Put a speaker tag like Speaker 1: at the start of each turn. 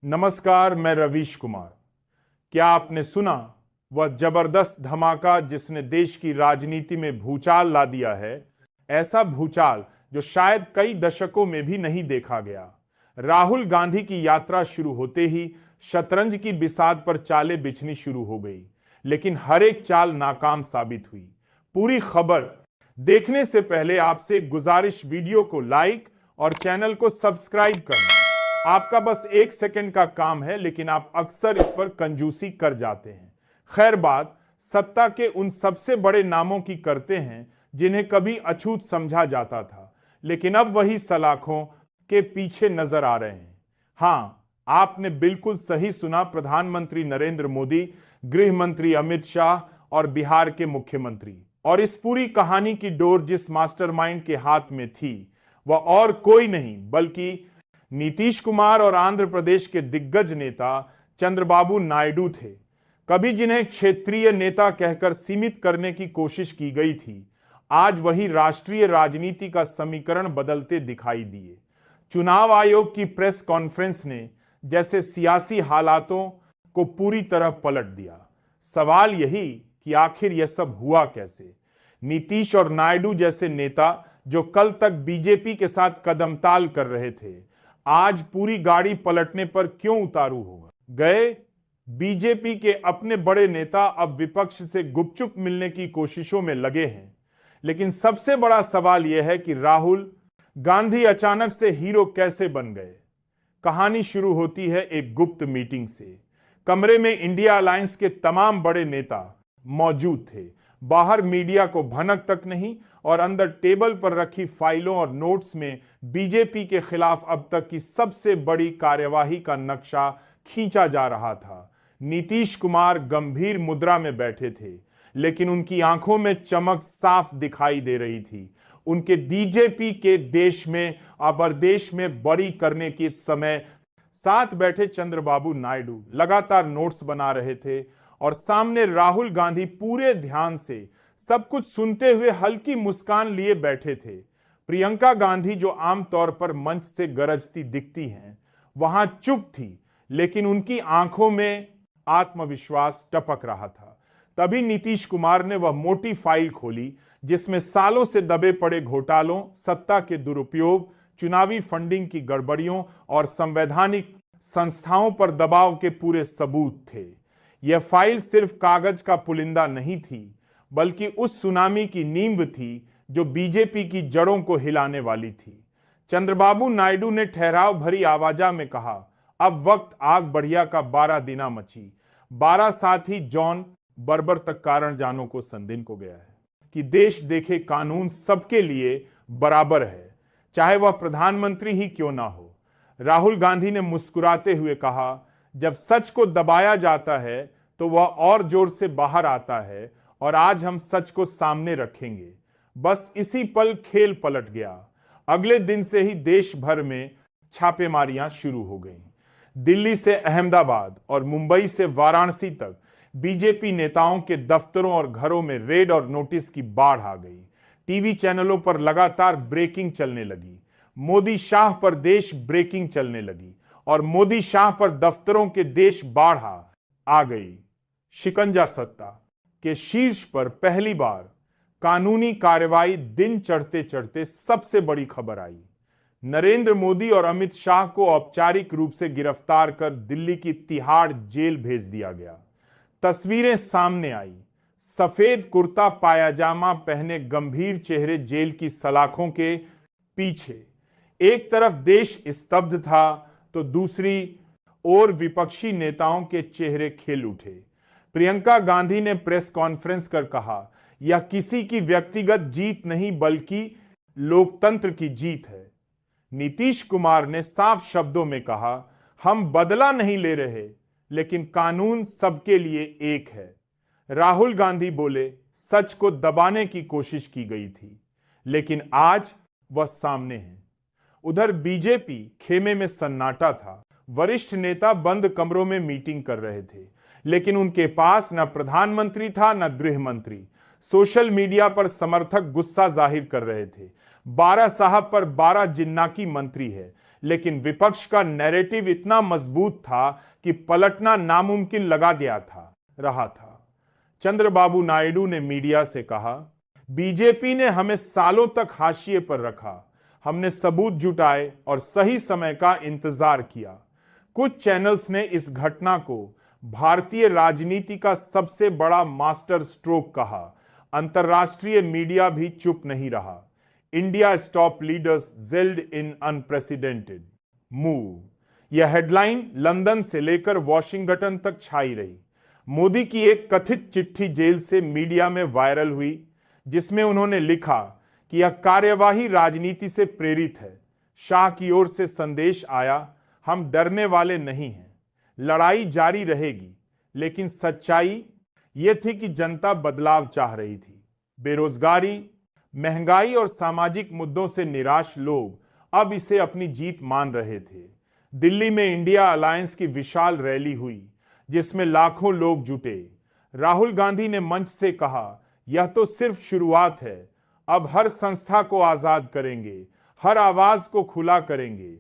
Speaker 1: नमस्कार, मैं रवीश कुमार। क्या आपने सुना वह जबरदस्त धमाका जिसने देश की राजनीति में भूचाल ला दिया है? ऐसा भूचाल जो शायद कई दशकों में भी नहीं देखा गया। राहुल गांधी की यात्रा शुरू होते ही शतरंज की बिसात पर चालें बिछनी शुरू हो गई, लेकिन हर एक चाल नाकाम साबित हुई। पूरी खबर देखने से पहले आपसे गुजारिश, वीडियो को लाइक और चैनल को सब्सक्राइब करना। आपका बस 1 सेकंड का काम है, लेकिन आप अक्सर इस पर कंजूसी कर जाते हैं। खैर, बात सत्ता के उन सबसे बड़े नामों की करते हैं जिन्हें कभी अछूत समझा जाता था, लेकिन अब वही सलाखों के पीछे नजर आ रहे हैं। हां, आपने बिल्कुल सही सुना। प्रधानमंत्री नरेंद्र मोदी, गृह मंत्री अमित शाह और बिहार के मुख्यमंत्री। और इस पूरी कहानी की डोर जिस मास्टरमाइंड के हाथ में थी, वह और कोई नहीं बल्कि नीतीश कुमार और आंध्र प्रदेश के दिग्गज नेता चंद्रबाबू नायडू थे। कभी जिन्हें क्षेत्रीय नेता कहकर सीमित करने की कोशिश की गई थी, आज वही राष्ट्रीय राजनीति का समीकरण बदलते दिखाई दिए। चुनाव आयोग की प्रेस कॉन्फ्रेंस ने जैसे सियासी हालातों को पूरी तरह पलट दिया। सवाल यही कि आखिर यह सब हुआ कैसे? नीतीश और नायडू जैसे नेता जो कल तक बीजेपी के साथ कदमताल कर रहे थे, आज पूरी गाड़ी पलटने पर क्यों उतारू हो गए? बीजेपी के अपने बड़े नेता अब विपक्ष से गुपचुप मिलने की कोशिशों में लगे हैं। लेकिन सबसे बड़ा सवाल यह है कि राहुल गांधी अचानक से हीरो कैसे बन गए? कहानी शुरू होती है एक गुप्त मीटिंग से। कमरे में इंडिया अलायंस के तमाम बड़े नेता मौजूद थे। बाहर मीडिया को भनक तक नहीं, और अंदर टेबल पर रखी फाइलों और नोट्स में बीजेपी के खिलाफ अब तक की सबसे बड़ी कार्यवाही का नक्शा खींचा जा रहा था। नीतीश कुमार गंभीर मुद्रा में बैठे थे, लेकिन उनकी आंखों में चमक साफ दिखाई दे रही थी। उनके बीजेपी के देश में अबरदेश में बरी करने के समय साथ बैठे चंद्रबाबू नायडू लगातार नोट्स बना रहे थे, और सामने राहुल गांधी पूरे ध्यान से सब कुछ सुनते हुए हल्की मुस्कान लिए बैठे थे। प्रियंका गांधी, जो आमतौर पर मंच से गरजती दिखती हैं, वहां चुप थी, लेकिन उनकी आंखों में आत्मविश्वास टपक रहा था। तभी नीतीश कुमार ने वह मोटी फाइल खोली जिसमें सालों से दबे पड़े घोटालों, सत्ता के दुरुपयोग, चुनावी फंडिंग की गड़बड़ियों और संवैधानिक संस्थाओं पर दबाव के पूरे सबूत थे। यह फाइल सिर्फ कागज का पुलिंदा नहीं थी, बल्कि उस सुनामी की नींव थी जो बीजेपी की जड़ों को हिलाने वाली थी। चंद्रबाबू नायडू ने ठहराव भरी आवाजा में कहा, अब वक्त आग बढ़िया का 12 दिना मची। 12 साथ ही जॉन बर्बर तक कारण जानों को संदिन को गया है कि देश देखे कानून सबके लिए बराबर है, चाहे वह प्रधानमंत्री ही क्यों ना हो। राहुल गांधी ने मुस्कुराते हुए कहा, जब सच को दबाया जाता है तो वह और जोर से बाहर आता है, और आज हम सच को सामने रखेंगे। बस इसी पल खेल पलट गया। अगले दिन से ही देश भर में छापेमारियां शुरू हो गईं। दिल्ली से अहमदाबाद और मुंबई से वाराणसी तक बीजेपी नेताओं के दफ्तरों और घरों में रेड और नोटिस की बाढ़ आ गई। टीवी चैनलों पर लगातार ब्रेकिंग चलने लगी। मोदी शाह पर देश ब्रेकिंग चलने लगी, और मोदी शाह पर दफ्तरों के देश बाढ़ आ गई। शिकंजा सत्ता के शीर्ष पर पहली बार कानूनी कार्रवाई दिन चढ़ते चढ़ते सबसे बड़ी खबर आई। नरेंद्र मोदी और अमित शाह को औपचारिक रूप से गिरफ्तार कर दिल्ली की तिहाड़ जेल भेज दिया गया। तस्वीरें सामने आई। सफेद कुर्ता पायजामा पहने गंभीर चेहरे जेल की सलाखों के पीछे। एक तरफ देश स्तब्ध था तो दूसरी ओर विपक्षी नेताओं के चेहरे खिल उठे। प्रियंका गांधी ने प्रेस कॉन्फ्रेंस कर कहा, यह किसी की व्यक्तिगत जीत नहीं बल्कि लोकतंत्र की जीत है। नीतीश कुमार ने साफ शब्दों में कहा, हम बदला नहीं ले रहे, लेकिन कानून सबके लिए एक है। राहुल गांधी बोले, सच को दबाने की कोशिश की गई थी, लेकिन आज वह सामने है। उधर बीजेपी खेमे में सन्नाटा था। वरिष्ठ नेता बंद कमरों में मीटिंग कर रहे थे, लेकिन उनके पास न प्रधानमंत्री था न गृह मंत्री। सोशल मीडिया पर समर्थक गुस्सा जाहिर कर रहे थे। 12 साहब पर 12 जिन्ना की मंत्री है, लेकिन विपक्ष का नैरेटिव इतना मजबूत था कि पलटना नामुमकिन लगा गया रहा था। चंद्रबाबू नायडू ने मीडिया से कहा, बीजेपी ने हमें सालों तक हाशिए पर रखा। हमने सबूत जुटाए और सही समय का इंतजार किया। कुछ चैनल्स ने इस घटना को भारतीय राजनीति का सबसे बड़ा मास्टर स्ट्रोक कहा। अंतरराष्ट्रीय मीडिया भी चुप नहीं रहा। इंडिया स्टॉप लीडर्स जेल्ड इन अनप्रेसिडेंटेड मूव। यह हेडलाइन लंदन से लेकर वॉशिंगटन तक छाई रही। मोदी की एक कथित चिट्ठी जेल से मीडिया में वायरल हुई, जिसमें उन्होंने लिखा कि यह कार्यवाही राजनीति से प्रेरित है। शाह की ओर से संदेश आया, हम डरने वाले नहीं हैं, लड़ाई जारी रहेगी। लेकिन सच्चाई यह थी कि जनता बदलाव चाह रही थी। बेरोजगारी, महंगाई और सामाजिक मुद्दों से निराश लोग अब इसे अपनी जीत मान रहे थे। दिल्ली में इंडिया अलायंस की विशाल रैली हुई, जिसमें लाखों लोग जुटे। राहुल गांधी ने मंच से कहा, यह तो सिर्फ शुरुआत है, अब हर संस्था को आजाद करेंगे, हर आवाज को खुला करेंगे,